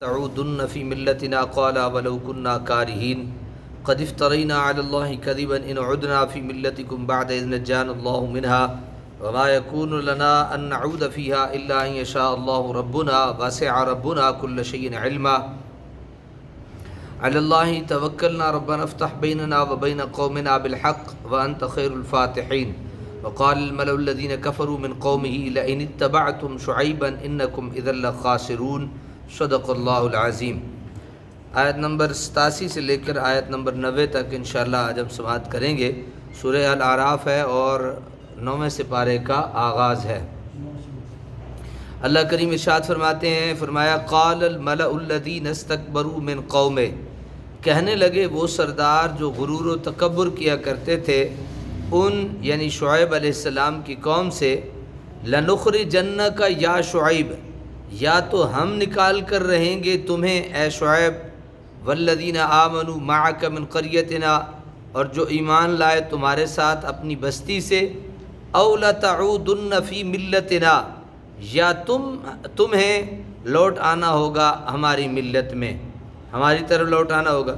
تعودن فی ملتنا قال ولو كنا كارهين قد افترينا على الله كذبا ان عدنا في ملتكم بعد اذ نجانا الله منها وما يكون لنا ان نعود فيها الا ان يشاء الله ربنا وسع ربنا كل شيء علما على الله توكلنا ربنا افتح بيننا وبين قومنا بالحق وانت خير الفاتحين وقال الملأ الذين كفروا من قومه لئن اتبعتم شعيبا انكم اذا لخاسرون صدق اللہ العظیم۔ آیت نمبر 87 سے لے کر آیت نمبر 90 تک انشاءاللہ آج ہم سماعت کریں گے۔ سورہ الاعراف ہے اور 9ویں سپارے کا آغاز ہے۔ اللہ کریم ارشاد فرماتے ہیں، فرمایا قال الملأ الذین استکبروا من قومہ، کہنے لگے وہ سردار جو غرور و تکبر کیا کرتے تھے ان یعنی شعیب علیہ السلام کی قوم سے، لنخرجنک یا شعیب، یا تو ہم نکال کر رہیں گے تمہیں اے شعیب، والذین آمنوا معک من قریتنا، اور جو ایمان لائے تمہارے ساتھ اپنی بستی سے، او لتعودن فی ملتنا، یا تمہیں لوٹ آنا ہوگا ہماری ملت میں، ہماری طرف لوٹ آنا ہوگا۔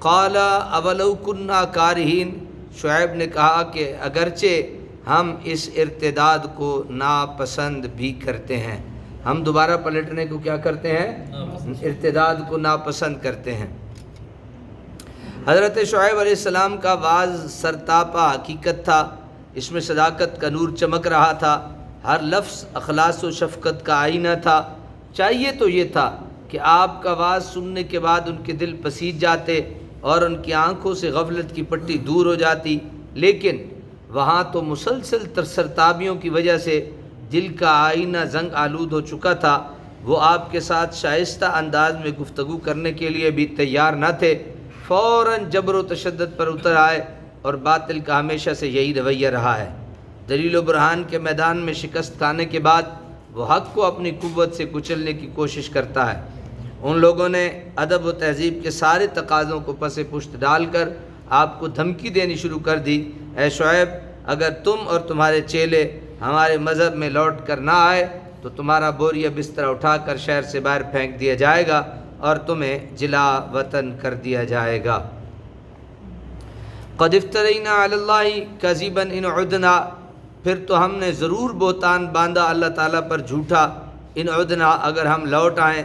قال اولو کنا کارہین، شعیب نے کہا کہ اگرچہ ہم اس ارتداد کو ناپسند بھی کرتے ہیں، ہم دوبارہ پلٹنے کو کیا کرتے ہیں؟ ارتداد کو ناپسند کرتے ہیں۔ حضرت شعیب علیہ السلام کا واعظ سرتاپا حقیقت تھا، اس میں صداقت کا نور چمک رہا تھا، ہر لفظ اخلاص و شفقت کا آئینہ تھا۔ چاہیے تو یہ تھا کہ آپ کا واعظ سننے کے بعد ان کے دل پسیج جاتے اور ان کی آنکھوں سے غفلت کی پٹی دور ہو جاتی، لیکن وہاں تو مسلسل سرتابیوں کی وجہ سے دل کا آئینہ زنگ آلود ہو چکا تھا۔ وہ آپ کے ساتھ شائستہ انداز میں گفتگو کرنے کے لیے بھی تیار نہ تھے، فوراً جبر و تشدد پر اتر آئے، اور باطل کا ہمیشہ سے یہی رویہ رہا ہے۔ دلیل و برہان کے میدان میں شکست کھانے کے بعد وہ حق کو اپنی قوت سے کچلنے کی کوشش کرتا ہے۔ ان لوگوں نے ادب و تہذیب کے سارے تقاضوں کو پس پشت ڈال کر آپ کو دھمکی دینی شروع کر دی، اے شعیب، اگر تم اور تمہارے چیلے ہمارے مذہب میں لوٹ کر نہ آئے تو تمہارا بوریہ بستر اٹھا کر شہر سے باہر پھینک دیا جائے گا اور تمہیں جلا وطن کر دیا جائے گا۔ قد افترینا علی اللہ کذبا ان عدنا، پھر تو ہم نے ضرور بہتان باندھا اللہ تعالیٰ پر جھوٹا، ان عدنا، اگر ہم لوٹ آئیں،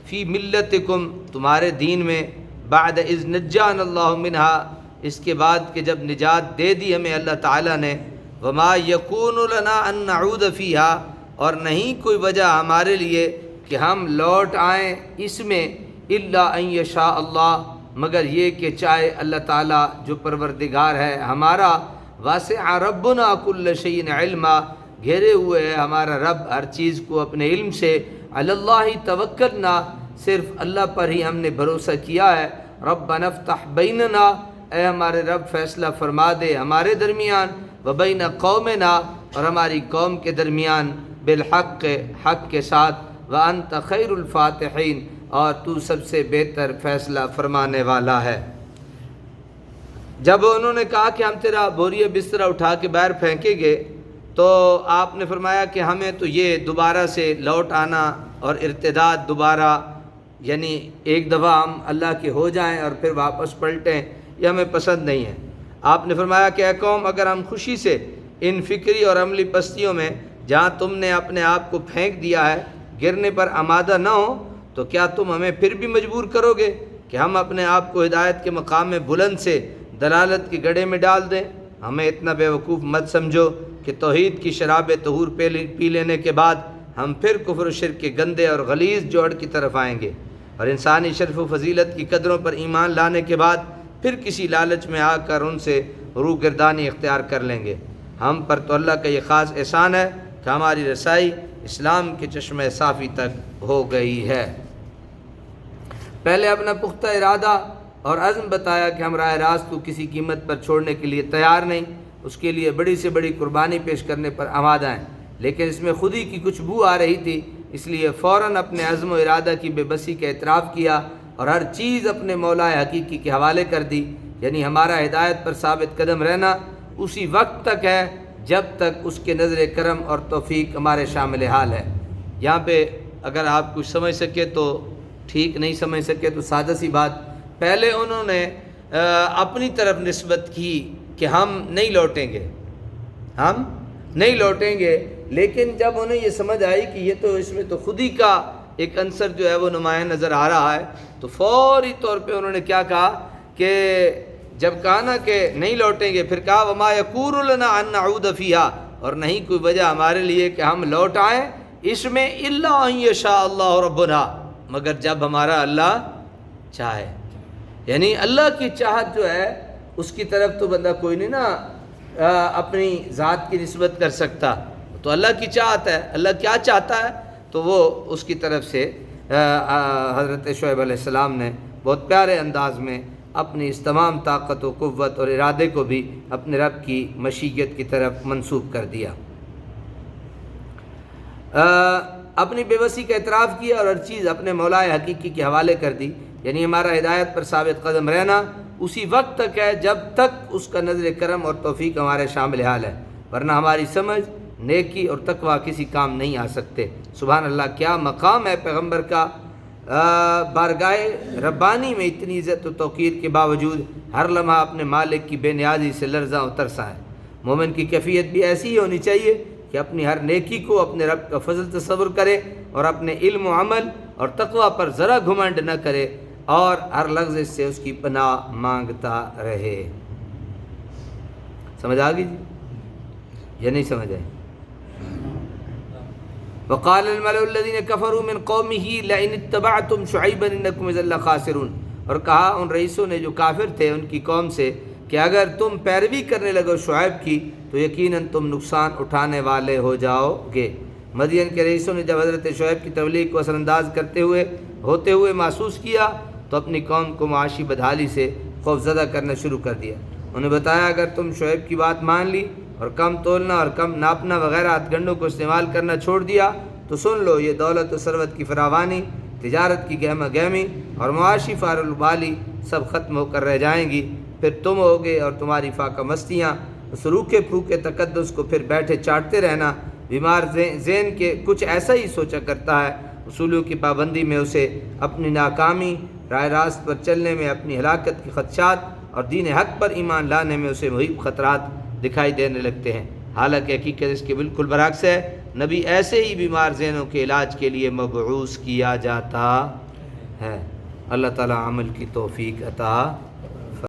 فی ملتکم، تمہارے دین میں، بعد اذ نجانا اللہ منہا، اس کے بعد کہ جب نجات دے دی ہمیں اللہ تعالیٰ نے، وما یکون لنا ان نعود فیہا، اور نہیں کوئی وجہ ہمارے لیے کہ ہم لوٹ آئیں اس میں، الا ان یشاء اللہ، مگر یہ کہ چاہے اللہ تعالیٰ جو پروردگار ہے ہمارا، واسع ربنا کل شیء علما، گھیرے ہوئے ہے ہمارا رب ہر چیز کو اپنے علم سے، علی اللہ توکلنا، صرف اللہ پر ہی ہم نے بھروسہ کیا ہے، ربنا افتح بیننا، اے ہمارے رب فیصلہ فرما دے ہمارے درمیان، وبین قومنا، اور ہماری قوم کے درمیان، بالحق، حق کے ساتھ، وانت خیر الفاتحین، اور تو سب سے بہتر فیصلہ فرمانے والا ہے۔ جب انہوں نے کہا کہ ہم تیرا بوریہ بستر اٹھا کے باہر پھینکیں گے، تو آپ نے فرمایا کہ ہمیں تو یہ دوبارہ سے لوٹ آنا اور ارتداد دوبارہ، یعنی ایک دفعہ ہم اللہ کے ہو جائیں اور پھر واپس پلٹیں، یہ ہمیں پسند نہیں ہے۔ آپ نے فرمایا کہ اے قوم، اگر ہم خوشی سے ان فکری اور عملی پستیوں میں جہاں تم نے اپنے آپ کو پھینک دیا ہے گرنے پر آمادہ نہ ہو، تو کیا تم ہمیں پھر بھی مجبور کرو گے کہ ہم اپنے آپ کو ہدایت کے مقام میں بلند سے دلالت کے گڑھے میں ڈال دیں؟ ہمیں اتنا بیوقوف مت سمجھو کہ توحید کی شراب طہور پی لینے کے بعد ہم پھر کفر و شرک کے گندے اور غلیظ جوڑ کی طرف آئیں گے، اور انسانی شرف و فضیلت کی قدروں پر ایمان لانے کے بعد پھر کسی لالچ میں آ کر ان سے روح گردانی اختیار کر لیں گے۔ ہم پر تو اللہ کا یہ خاص احسان ہے کہ ہماری رسائی اسلام کے چشمہ صافی تک ہو گئی ہے۔ پہلے اپنا پختہ ارادہ اور عزم بتایا کہ ہم راہ راست کو کسی قیمت پر چھوڑنے کے لیے تیار نہیں، اس کے لیے بڑی سے بڑی قربانی پیش کرنے پر آمادہ ہیں، لیکن اس میں خودی کی کچھ بو آ رہی تھی، اس لیے فوراً اپنے عزم و ارادہ کی بے بسی کا اعتراف کیا اور ہر چیز اپنے مولا حقیقی کے حوالے کر دی، یعنی ہمارا ہدایت پر ثابت قدم رہنا اسی وقت تک ہے جب تک اس کے نظر کرم اور توفیق ہمارے شامل حال ہے۔ یہاں پہ اگر آپ کچھ سمجھ سکے تو ٹھیک نہیں سمجھ سکے تو سادہ سی بات، پہلے انہوں نے اپنی طرف نسبت کی کہ ہم نہیں لوٹیں گے، ہم نہیں لوٹیں گے، لیکن جب انہیں یہ سمجھ آئی کہ یہ تو اس میں تو خود ہی کا ایک عنصر جو ہے وہ نمایاں نظر آ رہا ہے، تو فوری طور پہ انہوں نے کیا کہا کہ جب کہا نا کہ نہیں لوٹیں گے، پھر کہا وما یکون لنا ان نعود فیہا، اور نہیں کوئی وجہ ہمارے لیے کہ ہم لوٹ آئیں اس میں الا ان یشاء اللہ ربنا، مگر جب ہمارا اللہ چاہے، یعنی اللہ کی چاہت جو ہے اس کی طرف تو بندہ کوئی نہیں نا اپنی ذات کی نسبت کر سکتا، تو اللہ کی چاہت ہے، اللہ کیا چاہتا ہے تو وہ اس کی طرف سے حضرت شعیب علیہ السلام نے بہت پیارے انداز میں اپنی اس تمام طاقت و قوت اور ارادے کو بھی اپنے رب کی مشیت کی طرف منسوب کر دیا، اپنی بے بسی کا اعتراف کیا اور ہر چیز اپنے مولا حقیقی کے حوالے کر دی، یعنی ہمارا ہدایت پر ثابت قدم رہنا اسی وقت تک ہے جب تک اس کا نظر کرم اور توفیق ہمارے شامل حال ہے، ورنہ ہماری سمجھ، نیکی اور تقوی کسی کام نہیں آ سکتے۔ سبحان اللہ، کیا مقام ہے پیغمبر کا بارگاہ ربانی میں، اتنی عزت و توقیر کے باوجود ہر لمحہ اپنے مالک کی بے نیازی سے لرزاں و ترساں ہے۔ مومن کی کیفیت بھی ایسی ہی ہونی چاہیے کہ اپنی ہر نیکی کو اپنے رب کا فضل تصور کرے اور اپنے علم و عمل اور تقوی پر ذرا گھمنڈ نہ کرے اور ہر لفظ سے اس کی پناہ مانگتا رہے۔ سمجھ آ گئی جی یا نہیں سمجھ آئی؟ وقال الملأ الذين كفروا من قومه لئن اتبعتم شعيبا انكم اذا لخاسرون، اور کہا ان رئیسوں نے جو کافر تھے ان کی قوم سے کہ اگر تم پیروی کرنے لگو شعیب کی تو یقیناً تم نقصان اٹھانے والے ہو جاؤ گے۔ مدین کے رئیسوں نے جب حضرت شعیب کی تبلیغ کو اثر انداز ہوتے ہوئے محسوس کیا تو اپنی قوم کو معاشی بدحالی سے خوف زدہ کرنا شروع کر دیا۔ انہیں بتایا اگر تم شعیب کی بات مان لی اور کم تولنا اور کم ناپنا وغیرہ ہتھ گنڈوں کو استعمال کرنا چھوڑ دیا تو سن لو یہ دولت و ثروت کی فراوانی، تجارت کی گہما گہمی اور معاشی فار البالی سب ختم ہو کر رہ جائیں گی، پھر تم ہوگے اور تمہاری فاقہ مستیاں، اس روکھے پھوکے تقدس کو پھر بیٹھے چاٹتے رہنا۔ بیمار ذہن کے کچھ ایسا ہی سوچا کرتا ہے، اصولوں کی پابندی میں اسے اپنی ناکامی، راہ راست پر چلنے میں اپنی ہلاکت کے خدشات اور دین حق پر ایمان لانے میں اسے محیط خطرات دکھائی دینے لگتے ہیں، حالانکہ حقیقت اس کے بالکل برعکس ہے۔ نبی ایسے ہی بیمار ذہنوں کے علاج کے لیے مبعوث کیا جاتا ہے۔ اللہ تعالی عمل کی توفیق عطا